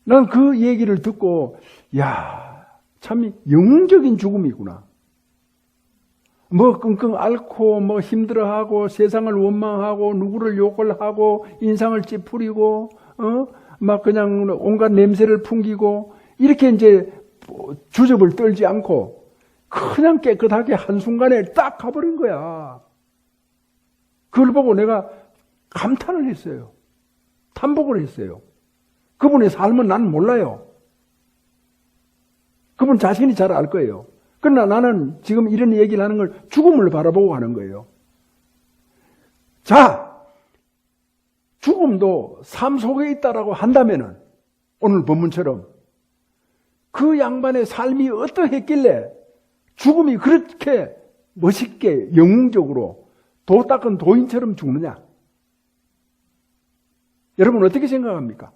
난 그 얘기를 듣고 야, 참 영웅적인 죽음이구나. 뭐 끙끙 앓고 뭐 힘들어하고 세상을 원망하고 누구를 욕을 하고 인상을 찌푸리고 막 그냥 온갖 냄새를 풍기고 이렇게 이제 주접을 떨지 않고 그냥 깨끗하게 한순간에 딱 가버린 거야. 그걸 보고 내가 감탄을 했어요. 탐복을 했어요. 그분의 삶은 난 몰라요. 그분 자신이 잘 알 거예요. 그러나 나는 지금 이런 얘기를 하는 걸 죽음을 바라보고 하는 거예요. 자, 죽음도 삶 속에 있다라고 한다면은 오늘 본문처럼 그 양반의 삶이 어떠했길래 죽음이 그렇게 멋있게 영웅적으로 도 닦은 도인처럼 죽느냐? 여러분 어떻게 생각합니까?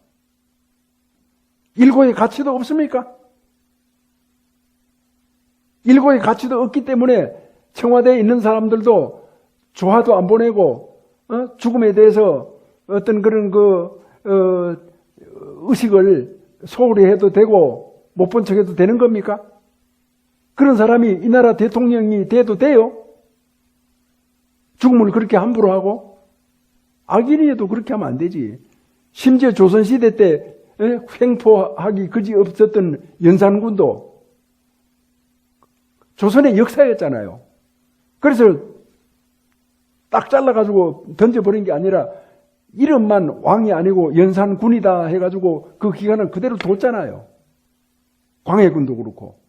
일고의 가치도 없습니까? 일고의 가치도 없기 때문에 청와대에 있는 사람들도 조화도 안 보내고 죽음에 대해서 어떤 그런 의식을 소홀히 해도 되고 못 본 척해도 되는 겁니까? 그런 사람이 이 나라 대통령이 돼도 돼요? 죽음을 그렇게 함부로 하고 악인이어도 그렇게 하면 안 되지. 심지어 조선시대 때 횡포하기 그지 없었던 연산군도 조선의 역사였잖아요. 그래서 딱 잘라가지고 던져버린 게 아니라 이름만 왕이 아니고 연산군이다 해가지고 그 기간을 그대로 뒀잖아요. 광해군도 그렇고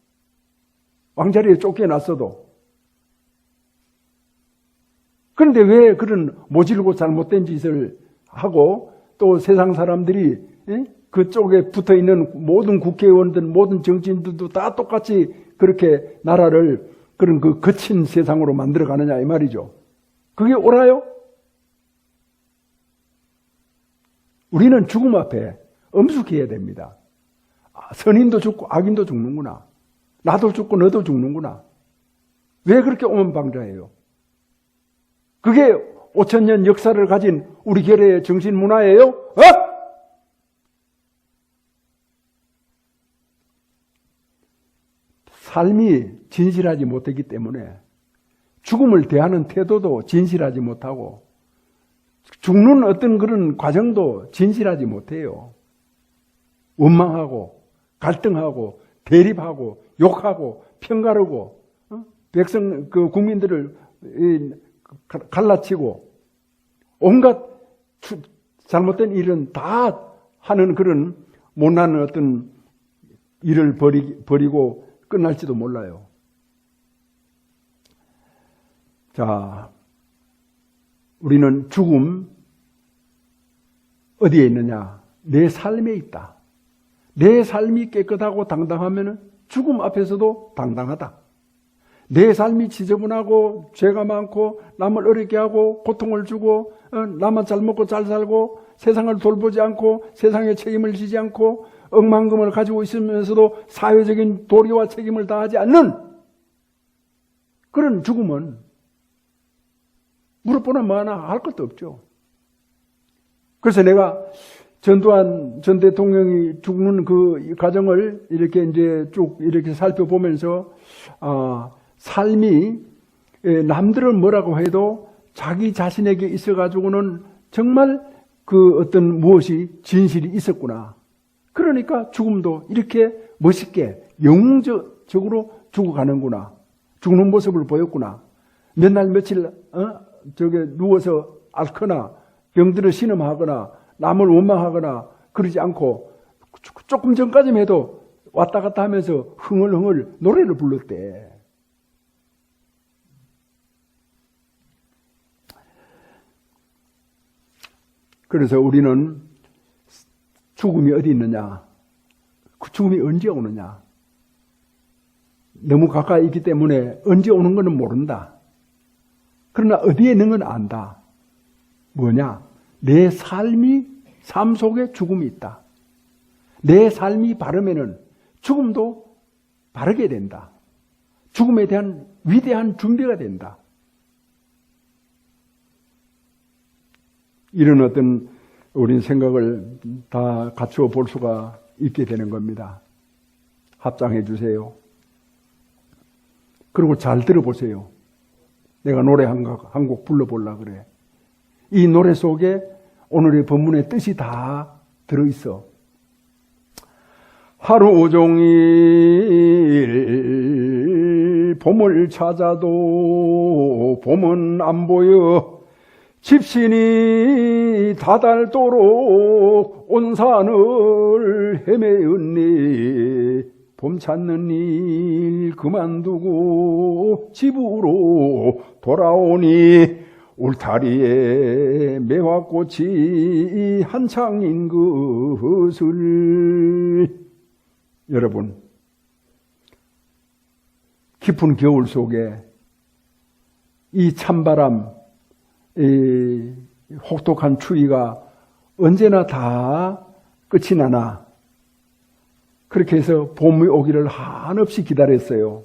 왕자리에 쫓겨났어도. 그런데 왜 그런 모질고 잘못된 짓을 하고 또 세상 사람들이 그쪽에 붙어있는 모든 국회의원들 모든 정치인들도 다 똑같이 그렇게 나라를 그런 그 거친 세상으로 만들어가느냐 이 말이죠. 그게 옳아요? 우리는 죽음 앞에 엄숙해야 됩니다. 선인도 죽고 악인도 죽는구나. 나도 죽고 너도 죽는구나. 왜 그렇게 오만방자해요? 그게 5,000년 역사를 가진 우리 결의 정신문화예요? 삶이 진실하지 못했기 때문에 죽음을 대하는 태도도 진실하지 못하고 죽는 어떤 그런 과정도 진실하지 못해요. 원망하고 갈등하고 대립하고 욕하고 편가르고 백성 그 국민들을 갈라치고 온갖 잘못된 일은 다 하는 그런 못난 어떤 일을 벌이고 끝날지도 몰라요. 자, 우리는 죽음 어디에 있느냐? 내 삶에 있다. 내 삶이 깨끗하고 당당하면 죽음 앞에서도 당당하다. 내 삶이 지저분하고 죄가 많고 남을 어렵게 하고 고통을 주고 나만 잘 먹고 잘 살고 세상을 돌보지 않고 세상에 책임을 지지 않고 억만금을 가지고 있으면서도 사회적인 도리와 책임을 다하지 않는 그런 죽음은 무릎 보나 뭐하나 할 것도 없죠. 그래서 내가 전두환 전 대통령이 죽는 그 과정을 이렇게 이제 쭉 이렇게 살펴보면서, 삶이 남들은 뭐라고 해도 자기 자신에게 있어가지고는 정말 그 어떤 무엇이 진실이 있었구나. 그러니까 죽음도 이렇게 멋있게 영웅적으로 죽어가는구나. 죽는 모습을 보였구나. 몇 날 며칠 누워서 앓거나 병들어 신음하거나 남을 원망하거나 그러지 않고 조금 전까지만 해도 왔다 갔다 하면서 흥얼흥얼 노래를 불렀대. 그래서 우리는 죽음이 어디 있느냐? 그 죽음이 언제 오느냐? 너무 가까이 있기 때문에 언제 오는 것은 모른다. 그러나 어디에 있는 건 안다. 뭐냐? 내 삶 속에 죽음이 있다. 내 삶이 바르면은 죽음도 바르게 된다. 죽음에 대한 위대한 준비가 된다. 이런 어떤 우린 생각을 다 갖추어 볼 수가 있게 되는 겁니다. 합장해 주세요. 그리고 잘 들어보세요. 내가 노래 한 곡 불러보려고 그래. 이 노래 속에 오늘의 본문의 뜻이 다 들어있어. 하루 종일 봄을 찾아도 봄은 안 보여. 집신이 다닳도록 온 산을 헤매었네. 봄 찾는 일 그만두고 집으로 돌아오니 울타리에 매화꽃이 한창인 것을. 여러분, 깊은 겨울 속에 이 찬바람, 이 혹독한 추위가 언제나 다 끝이 나나. 그렇게 해서 봄이 오기를 한없이 기다렸어요.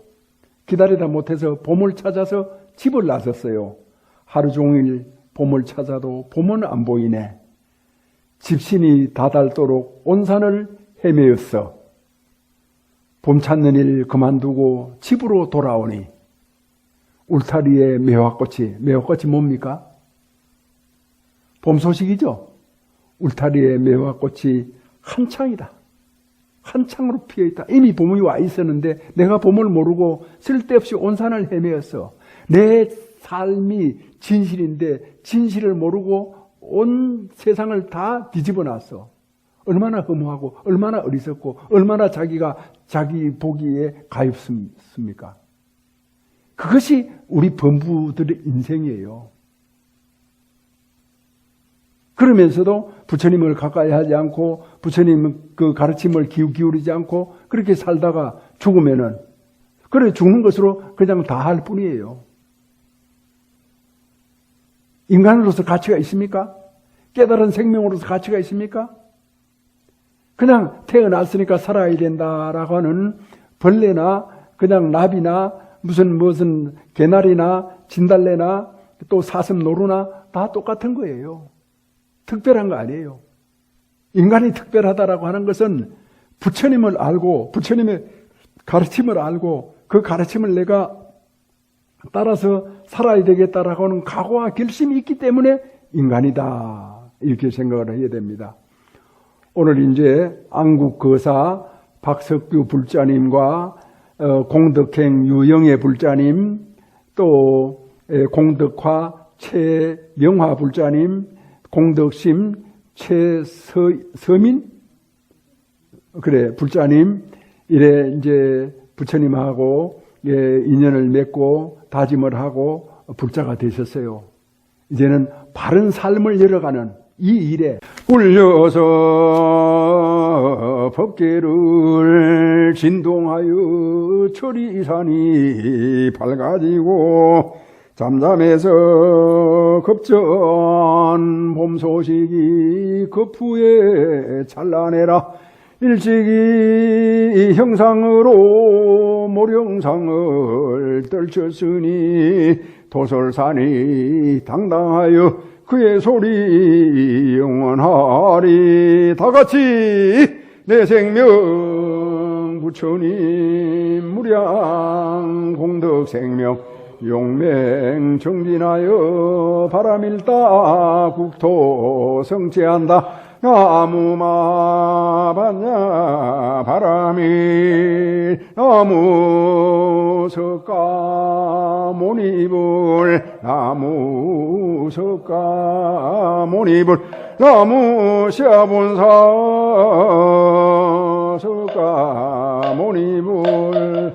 기다리다 못해서 봄을 찾아서 집을 나섰어요. 하루 종일 봄을 찾아도 봄은 안 보이네. 집신이 다닳도록 온 산을 헤매었어. 봄 찾는 일 그만두고 집으로 돌아오니 울타리에 매화꽃이 뭡니까? 봄 소식이죠. 울타리에 매화꽃이 한창이다. 한창으로 피어있다. 이미 봄이 와 있었는데 내가 봄을 모르고 쓸데없이 온 산을 헤매었어. 내 삶이 진실인데 진실을 모르고 온 세상을 다 뒤집어 놨어. 얼마나 허무하고 얼마나 어리석고 얼마나 자기가 자기 보기에 가엾습니까? 그것이 우리 범부들의 인생이에요. 그러면서도 부처님을 가까이 하지 않고 부처님 그 가르침을 기울이지 않고 그렇게 살다가 죽으면은 그래 죽는 것으로 그냥 다 할 뿐이에요. 인간으로서 가치가 있습니까? 깨달은 생명으로서 가치가 있습니까? 그냥 태어났으니까 살아야 된다라고 하는 벌레나 그냥 나비나 무슨 개나리나 진달래나 또 사슴노루나 다 똑같은 거예요. 특별한 거 아니에요. 인간이 특별하다라고 하는 것은 부처님을 알고 부처님의 가르침을 알고 그 가르침을 내가 따라서 살아야 되겠다라고 하는 각오와 결심이 있기 때문에 인간이다. 이렇게 생각을 해야 됩니다. 오늘 이제 안국거사 박석규 불자님과 공덕행 유영애 불자님 또 공덕화 최명화 불자님 공덕심 최서민 불자님 이래 이제 부처님하고 인연을 맺고 다짐을 하고 불자가 되셨어요. 이제는 바른 삶을 열어가는 이 일에 울려서 법계를 진동하여 철이산이 밝아지고 잠잠해서 급전 봄 소식이 급후에 찬란해라. 일찍이 형상으로 모령상을 떨쳤으니 도솔산이 당당하여 그의 소리 영원하리. 다 같이 내 생명 부처님 무량 공덕 생명 용맹 정진하여 바람일다 국토 성취한다. 나무마 반야 바람일 나무 석가 모니불 나무 석가 모니불 나무 시아본사 석가 모니불